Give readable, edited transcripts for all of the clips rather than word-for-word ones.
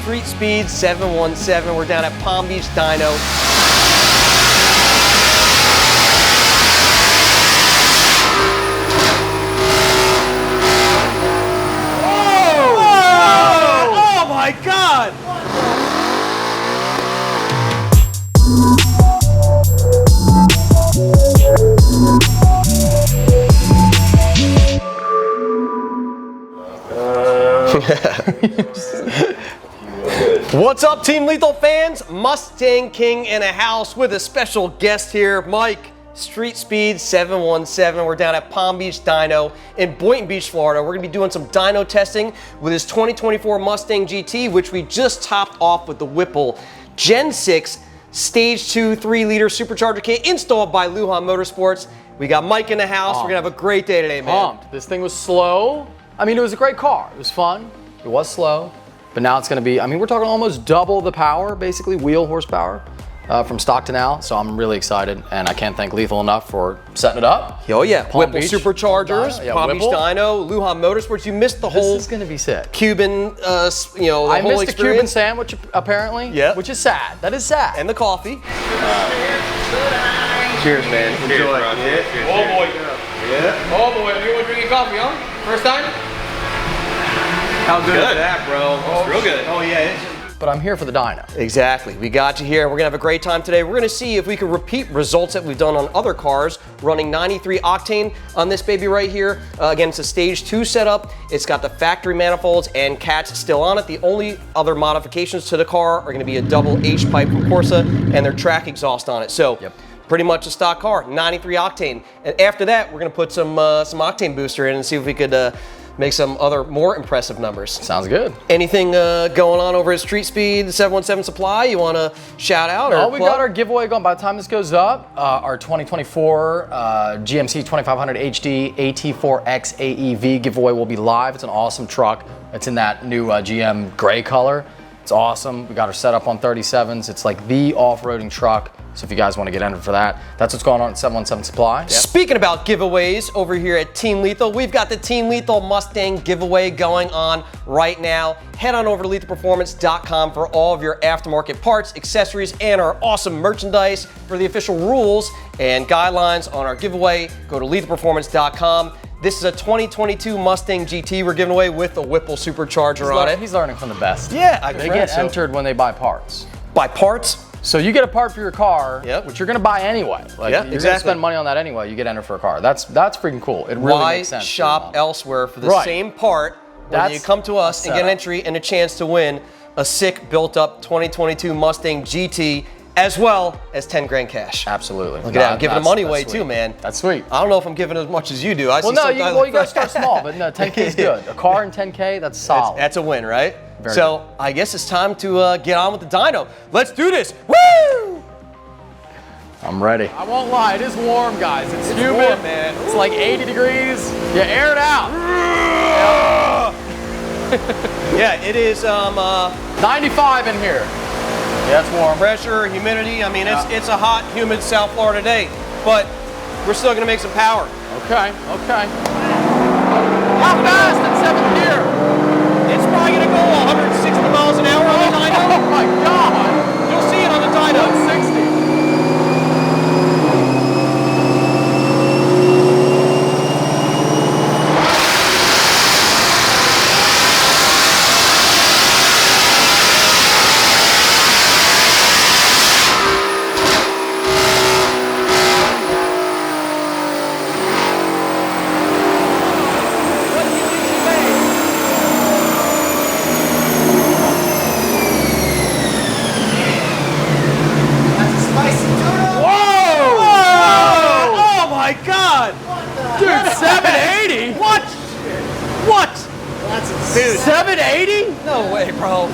StreetSpeed717. We're down at Palm Beach Dyno. Oh my God! What's up, Team Lethal fans? Mustang King in a house with a special guest here, Mike, StreetSpeed717. We're down at Palm Beach Dyno in Boynton Beach, Florida. We're gonna be doing some dyno testing with his 2024 Mustang GT, which we just topped off with the Whipple Gen 6 Stage 2 3-liter supercharger kit installed by Lujan Motorsports. We got Mike in the house. We're gonna have a great day today, man. Pumped. This thing was slow. I mean, it was a great car. It was fun. It was slow. But now it's going to be, I mean, we're talking almost double the power, basically, wheel horsepower from stock to now. So I'm really excited, and I can't thank Lethal enough for setting it up. Oh yeah, Palm Whipple Beach, Superchargers, yeah, Palm Beach Dyno, Lujan Motorsports. You missed the whole This is going to be sick. Cuban, the I whole missed experience. the Cuban sandwich, apparently, Yep. which is sad. That is sad. And the coffee. Cheers, man. Enjoy. Cheers, Yeah. Oh boy. Yeah. Oh boy, you want drinking coffee, huh? First time? How good is that, bro? It's real good. Oh, yeah. But I'm here for the dyno. Exactly. We got you here. We're gonna have a great time today. We're gonna see if we can repeat results that we've done on other cars, running 93 octane on this baby right here. Again, it's a stage 2 setup. It's got the factory manifolds and cats still on it. The only other modifications to the car are gonna be a double H pipe from Corsa and their track exhaust on it. So. Yep. Pretty much a stock car, 93 octane. And after that, we're gonna put some Octane Booster in and see if we could make some other more impressive numbers. Sounds good. Anything going on over at Street Speed 717 Supply you want to shout out? Oh, we got our giveaway going. By the time this goes up, our 2024 GMC 2500 HD AT4X AEV giveaway will be live. It's an awesome truck. It's in that new GM gray color. It's awesome. We got her set up on 37s. It's like the off-roading truck. So if you guys want to get entered for that, that's what's going on at 717 Supply. Yep. Speaking about giveaways over here at Team Lethal, we've got the Team Lethal Mustang giveaway going on right now. Head on over to lethalperformance.com for all of your aftermarket parts, accessories, and our awesome merchandise. For the official rules and guidelines on our giveaway, go to lethalperformance.com. This is a 2022 Mustang GT we're giving away with the Whipple Supercharger on it. He's learning from the best. Yeah, They get entered when they buy parts. By parts? So you get a part for your car, Yep. which you're going to buy anyway. Like, Yep, you're exactly. going to spend money on that anyway. You get entered for a car. That's freaking cool. It really Why makes sense. shop elsewhere for the Right. same part when That's you come to us and get an entry and a chance to win a sick, built-up 2022 Mustang GT as well as 10 grand cash. Absolutely. Look at that, I'm giving the money away too, man. That's sweet. I don't know if I'm giving as much as you do. I Well, see no, some you guys got to start small, but no, 10K is good. A car and 10K, that's solid. That's a win, right? Very so good. I guess it's time to get on with the dyno. Let's do this. Woo! I'm ready. I won't lie, it is warm, guys. It's humid, warm, man. It's like 80 degrees. You air it out. Yeah, it is 95 in here. Yeah, it's warm. pressure, humidity. I mean, it's a hot, humid South Florida day, but we're still gonna make some power. Okay. How fast in 7th gear? It's probably gonna go 160 miles an hour on the dyno. Oh my God. You'll see it on the dyno. 160. Dude, 780? What? What? That's Dude, 780? no way, bro.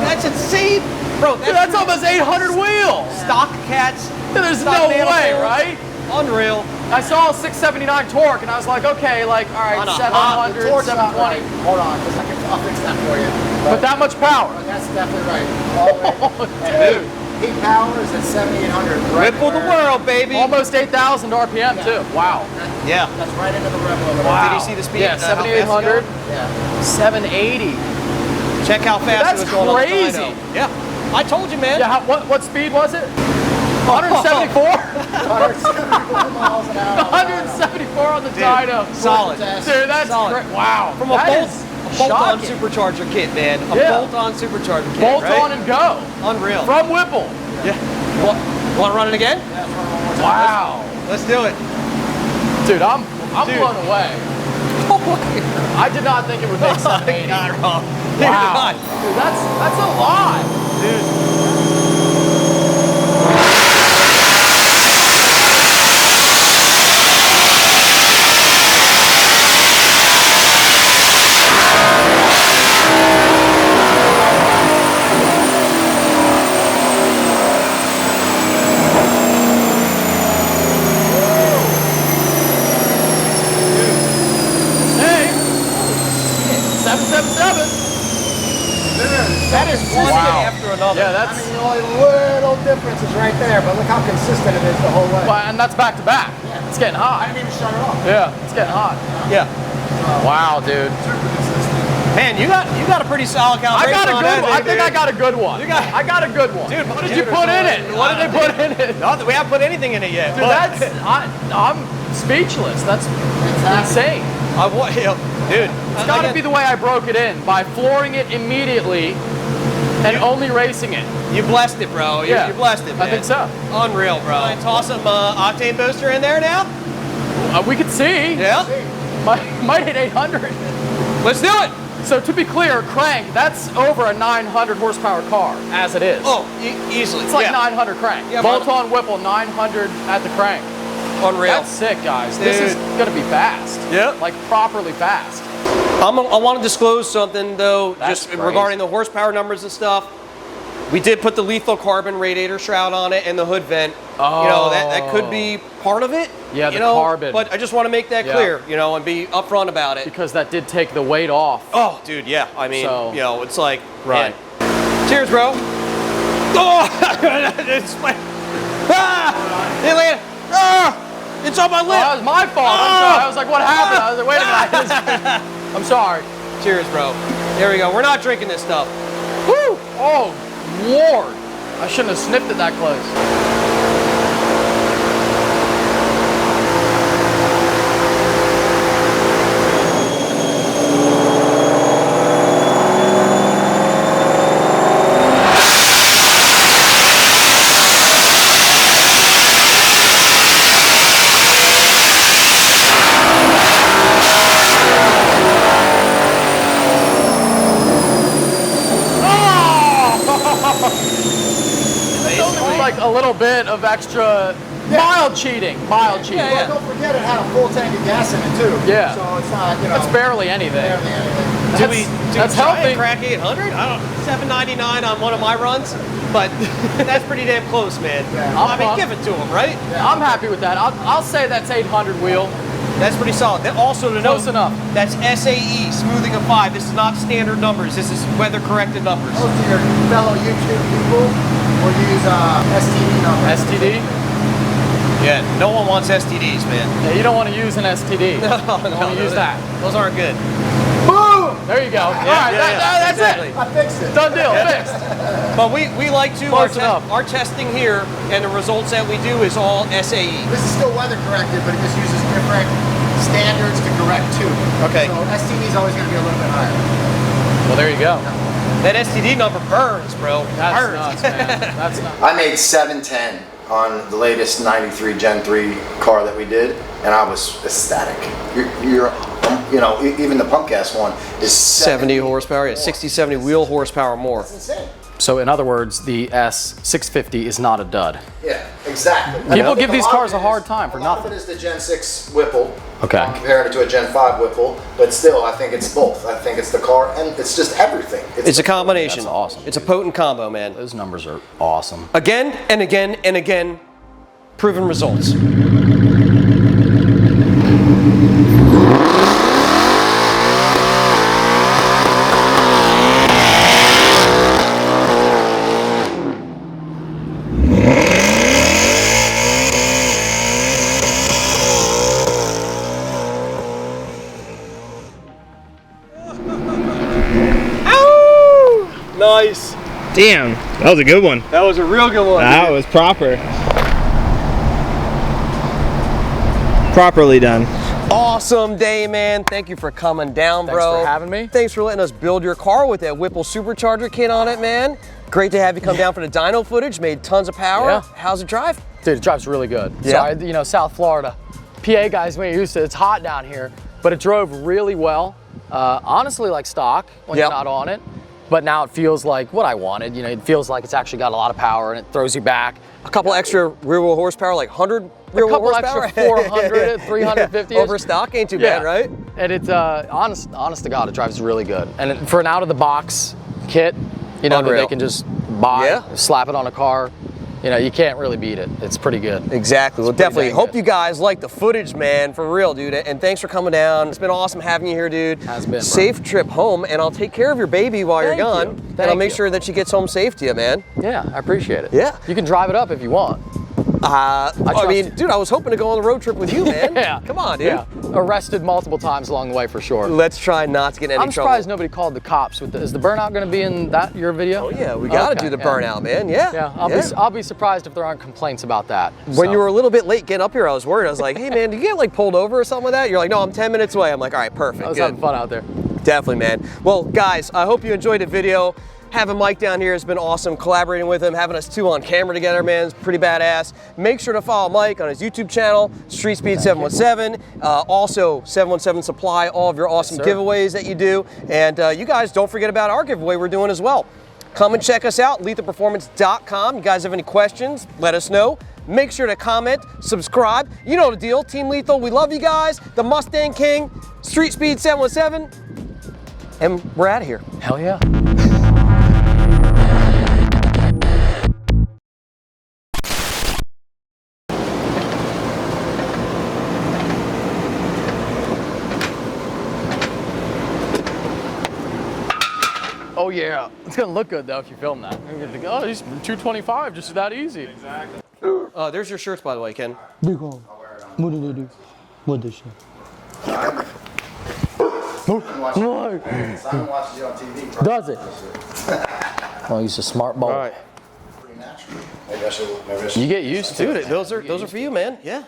That's insane. Bro, Dude, that's almost 800 wheels. stock cats. Dude, there's stock no way, manifolds. right? Unreal. I saw a 679 torque and I was like, okay, like, all right, On a 700, 720. Hold on, just I'll fix that for you. But that much power. That's definitely right. All the way. Dude, Peak power is at 7,800. Right Whipple the where- world, baby. almost 8,000 RPM too. Wow. Yeah. That's right into the rebel. Did you see the speed? Yeah, how fast it's 7,800, Yeah. 780. Check how fast That's it was going crazy. on the dyno. Yeah, I told you, man. Yeah, what speed was it? 174? 174 miles an hour. 174 on the dyno. Solid. Dude, that's Solid. great. Wow. From a That is bolt-on shocking. supercharger kit, man. A Yeah. bolt-on supercharger kit, Bolt right? on and go. Unreal. From Whipple. Yeah. Want to run it again? Wow. Let's do it. Dude, I'm Dude. blown away. I did not think it would make 780. Not wrong. Wow. Dude, that's a lot. Dude. Hey. 777. That is one Wow. after another. Yeah, I that's mean, the only little difference is right there, but look how consistent it is the whole way. well, and that's back to back. It's getting I hot. didn't even shut it off. Yeah, it's getting hot. Yeah. Wow, dude. Super consistent. Man, you got a pretty solid I calibration got a on good that one. I thing, think dude. I got a good one. I got a good one. Dude, what did you put in it? What did they put in it? No, we haven't put anything in it yet. Dude, but- I'm speechless. That's insane. Dude. It's got to be the way I broke it in, by flooring it immediately and only racing it. You blessed it, bro. You blessed it, man. I think so. Unreal, bro. Toss some Octane Booster in there now? We could see. Yeah. Might hit 800. Let's do it. So to be clear, crank, that's over a 900 horsepower car, as it is. Oh, easily. It's like yeah. 900 crank. Yeah, Bolt-on Whipple, 900 at the crank. Unreal. That's sick, guys. This is Dude. going to be fast. Yep. Like, properly fast. I want to disclose something, though, That's just crazy. regarding the horsepower numbers and stuff. We did put the lethal carbon radiator shroud on it and the hood vent. Oh. You know, that could be part of it. Yeah, you the know, carbon. But I just want to make that Yeah. clear, you know, and be upfront about it. Because that did take the weight off. Oh, dude, yeah. I mean, So- you know, it's like, Right. man. Cheers, bro. Oh, it's my, hey, Lana. It's on my lip. Oh, that was my fault. I'm sorry. I was like, what happened? I was like, wait a minute. I'm sorry. Cheers, bro. There we go. We're not drinking this stuff. Woo! Oh, Lord. I shouldn't have sniffed it that close. Like a little bit of extra mild cheating. Mild cheating. Yeah, Well, don't forget it had a full tank of gas in it too. Yeah. So it's not, you know. That's barely anything. barely anything. That's try healthy. and crack 800? I don't. 799 on one of my runs, but that's pretty damn close, man. Yeah. I mean, give it to him, right? I'm happy with that. I'll say that's 800 wheel. That's pretty solid. Then also to Close note, enough. that's SAE, smoothing of 5. This is not standard numbers. This is weather-corrected numbers. Most of your fellow YouTube people will use STD numbers. STD? Yeah, no one wants STDs, man. Yeah, you don't want to use an STD. No, You want to use that. Those aren't good. Boom! There you go. All right, yeah, that's exactly. it. I fixed it. Done deal. Fixed. But we like to, Close enough. our testing here and the results that we do is all SAE. This is still weather corrected, but it just uses different standards to correct too. Okay. So STD is always going to be a little bit higher. Well, there you go. That STD number burns, bro. That's burns. nuts, man. That's nuts. I made 710 on the latest 93 Gen 3 car that we did, and I was ecstatic. You know, even the pump gas one is 70 horsepower, yeah, 60, 70 wheel horsepower more. That's insane. So in other words, the S650 is not a dud. Yeah, exactly. People I think give these lot cars of a it hard is- time for a lot nothing. of it is the Gen 6 Whipple. Okay. I'm comparing it to a Gen 5 Whipple, but still, I think it's both. I think it's the car, and it's just everything. It's a combination. That's awesome. It's a potent combo, man. Those numbers are awesome. Again and again and again, proven results. Damn, that was a good one. That was a real good one. That was proper. Properly done. Awesome day, man. Thank you for coming down, bro. Thanks for having me. Thanks for letting us build your car with that Whipple Supercharger kit on it, man. Great to have you come down for the dyno footage. Made tons of power. Yeah. How's it drive? Dude, it drives really good. Yeah. So, you know, South Florida, PA guys may used to, it's hot down here, but it drove really well. Honestly, like stock when you're not on it. But now it feels like what I wanted. You know, it feels like it's actually got a lot of power and it throws you back. A couple extra rear wheel horsepower, like 100 rear wheel horsepower? A couple extra 400, 350. Yeah. Over stock ain't too bad, right? And it's, honest to God, it drives really good. And for an out-of-the-box kit, you know, that they can just buy, slap it on a car, you know, you can't really beat it. It's pretty good. Exactly. Well, definitely hope you guys like the footage, man, for real, dude. And thanks for coming down. It's been awesome having you here, dude. Has been, bro. Safe trip home, and I'll take care of your baby while you're gone. And I'll make sure that she gets home safe to you, man. Yeah, I appreciate it. Yeah. You can drive it up if you want. I mean, dude, I was hoping to go on the road trip with you, man. Yeah. Come on, dude. Yeah. Arrested multiple times along the way for sure. Let's try not to get in any I'm trouble. surprised nobody called the cops. Is the burnout going to be in your video? Oh yeah, we got to do the burnout, man. Yeah. Yeah. I'll be surprised if there aren't complaints about that. When you were a little bit late getting up here, I was worried. I was like, hey man, did you get like pulled over or something like that? You're like, no, I'm 10 minutes away. I'm like, all right, perfect. I was having fun out there. Definitely, man. Well, guys, I hope you enjoyed the video. Having Mike down here has been awesome. Collaborating with him, having us two on camera together, man, is pretty badass. Make sure to follow Mike on his YouTube channel, StreetSpeed717. Also, 717 Supply, all of your awesome giveaways that you do. And you guys don't forget about our giveaway we're doing as well. Come and check us out, lethalperformance.com. You guys have any questions, let us know. Make sure to comment, subscribe. You know the deal. Team Lethal, we love you guys. The Mustang King, StreetSpeed717. And we're out of here. Hell yeah. Oh yeah, it's gonna look good though if you film that. You're gonna think, oh, he's 225, just that easy. Exactly. There's your shirts, by the way, Ken. What do they do? What the shit? I haven't watched you on TV. Does it? Oh, he's a smart boy. All right. Pretty natural. Maybe I should You get used to it. Those are for you, man. Yeah.